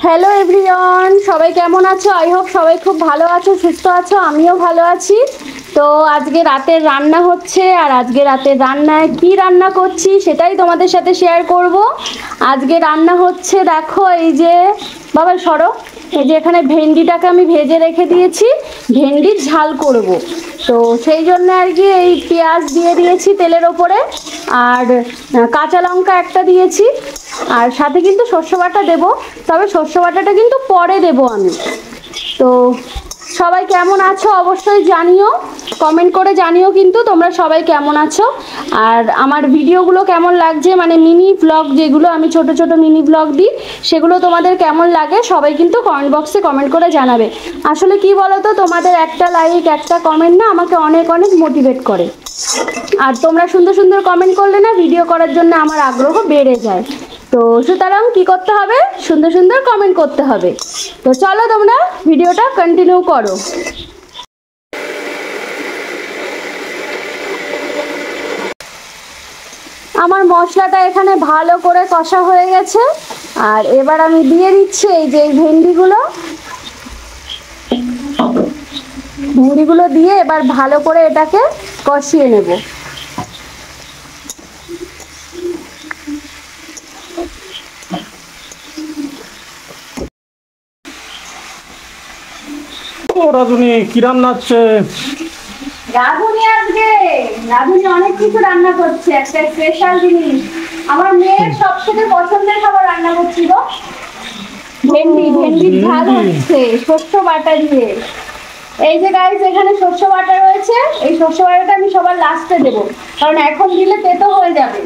Hello everyone, সবাই কেমন আছো? আই হোপ সবাই খুব ভালো আছো, সুস্থ আছো। আমিও ভালো আছি। তো আজকে রাতের রান্না হচ্ছে, আর আজকে রাতের রান্নায় কি রান্না করছি সেটাই তোমাদের সাথে শেয়ার করব। আজকে রান্না হচ্ছে, দেখো এই যে বাবা সরো, এই যে এখানে ভেন্ডিটাকে আমি ভেজে রেখে দিয়েছি, ভেন্ডির ঝাল করব। তো সেই জন্য আর কি এই পেঁয়াজ দিয়ে দিয়েছি তেলের ওপরে, আর কাঁচা লঙ্কা একটা দিয়েছি, আর সাথে কিন্তু সর্ষে বাটা দেবো, তবে সর্ষে বাটাটা কিন্তু পরে দেবো আমি। তো সবাই কেমন আছো অবশ্যই জানিও, কমেন্ট করে জানিও কিন্তু তোমরা সবাই কেমন আছো, আর আমার ভিডিওগুলো কেমন লাগছে, মানে মিনি ব্লগ যেগুলো আমি ছোট ছোট মিনি ব্লগ দিই সেগুলো তোমাদের কেমন লাগে সবাই কিন্তু কমেন্ট বক্সে কমেন্ট করে জানাবে। আসলে কি বলো তো, তোমাদের একটা লাইক একটা কমেন্ট না আমাকে অনেক অনেক মোটিভেট করে, আর তোমরা সুন্দর সুন্দর কমেন্ট করলে না ভিডিও করার জন্য আমার আগ্রহ বেড়ে যায়। তো সুতরাং কি করতে হবে, সুন্দর সুন্দর কমেন্ট করতে হবে। তো চলো তোমরা ভিডিওটা কন্টিনিউ করো। আমার মশলাটা এখানে ভালো করে কষা হয়ে গেছে, আর এবার আমি দিয়ে দিচ্ছি এই যে ভেন্ডিগুলো দিয়ে এবার ভালো করে এটাকে কষিয়ে নেব। ও রাধুনি, কি রান্না হচ্ছে? রাধুনি অনেক কিছু রান্না করছে, একটা স্পেশাল জিনিস আমার মেয়ের সবথেকে পছন্দের খাবার রান্না করছি গো। ভেন্ডির ঝাল হচ্ছে শস্য বাটা দিয়ে। এই যে গাইস, এখানে শস্য বাটা রয়েছে, এই শস্য বাটাটা আমি সবার লাস্টে দেবো, কারণ এখন দিলে তেতো হয়ে যাবে,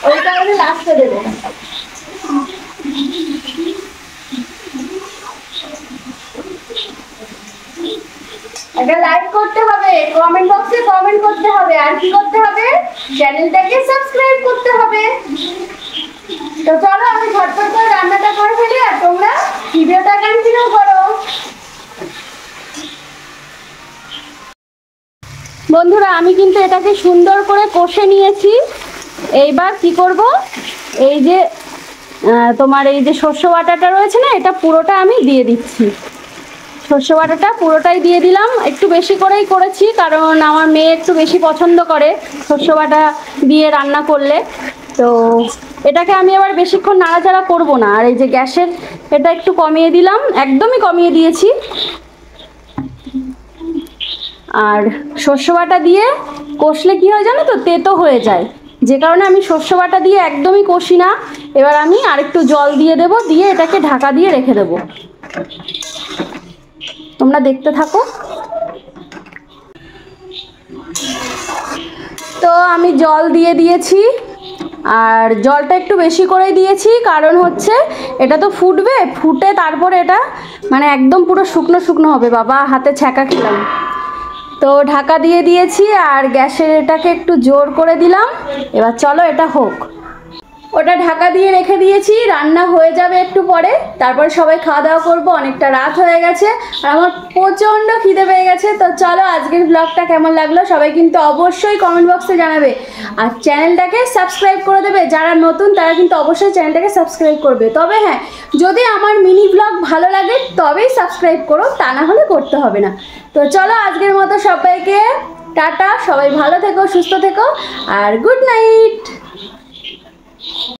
ওই কারণে লাস্টে দেবো। একটা লাইক করতে হবে, কমেন্ট বক্সে কমেন্ট করতে হবে, আর কি করতে হবে, চ্যানেলটাকে সাবস্ক্রাইব করতে হবে। তো চলো আমি ঝটপট করে রান্নাটা করে ফেলি, আর তোমরা ভিডিওটা কন্টিনিউ করো। বন্ধুরা, আমি কিন্তু এটাকে সুন্দর করে কষে নিয়েছি। এইবার কি করব, এই যে তোমার এই যে শস্য বাটাটা রয়েছে না, এটা পুরোটা আমি দিয়ে দিচ্ছি। সর্ষে বাটাটা পুরোটাই দিয়ে দিলাম, একটু বেশি করেই করেছি কারণ আমার মেয়ে একটু বেশি পছন্দ করে সর্ষে বাটা দিয়ে রান্না করলে। তো এটাকে আমি আবার বেশিক্ষণ নাড়াচাড়া করব না, আর এই যে গ্যাসের এটা একটু কমিয়ে দিলাম, একদমই কমিয়ে দিয়েছি। আর সর্ষে বাটা দিয়ে কষলে কি হয় জানো তো, তেতো হয়ে যায়, যে কারণে আমি সর্ষে বাটা দিয়ে একদমই কষি না। এবার আমি আরেকটু জল দিয়ে দেব, দিয়ে এটাকে ঢাকা দিয়ে রেখে দেবো। তোমরা দেখতে থাকো। তো আমি জল দিয়ে দিয়েছি, আর জলটা একটু বেশি করেই দিয়েছি, কারণ হচ্ছে এটা তো ফুটবে, ফুটে তারপরে এটা মানে একদম পুরো শুকনো শুকনো হবে। বাবা হাতে ছ্যাঁকা খেলাম। তো ঢাকা দিয়ে দিয়েছি, আর গ্যাসের এটাকে একটু জোর করে দিলাম। এবার চলো এটা হোক। ওটা ঢাকা দিয়ে রেখে দিয়েছি, রান্না হয়ে যাবে একটু পরে, তারপরে সবাই খাওয়া দাওয়া করবো। অনেকটা রাত হয়ে গেছে আর আমার প্রচণ্ড খিদে পেয়ে গেছে। তো চলো আজকের ব্লগটা কেমন লাগলো সবাই কিন্তু অবশ্যই কমেন্ট বক্সে জানাবে, আর চ্যানেলটাকে সাবস্ক্রাইব করে দেবে। যারা নতুন তারা কিন্তু অবশ্যই চ্যানেলটাকে সাবস্ক্রাইব করবে। তবে হ্যাঁ, যদি আমার মিনি ব্লগ ভালো লাগে তবেই সাবস্ক্রাইব করো, তা না হলে করতে হবে না। তো চলো আজকের মতো সবাইকে টাটা, সবাই ভালো থেকো, সুস্থ থেকো, আর গুড নাইট।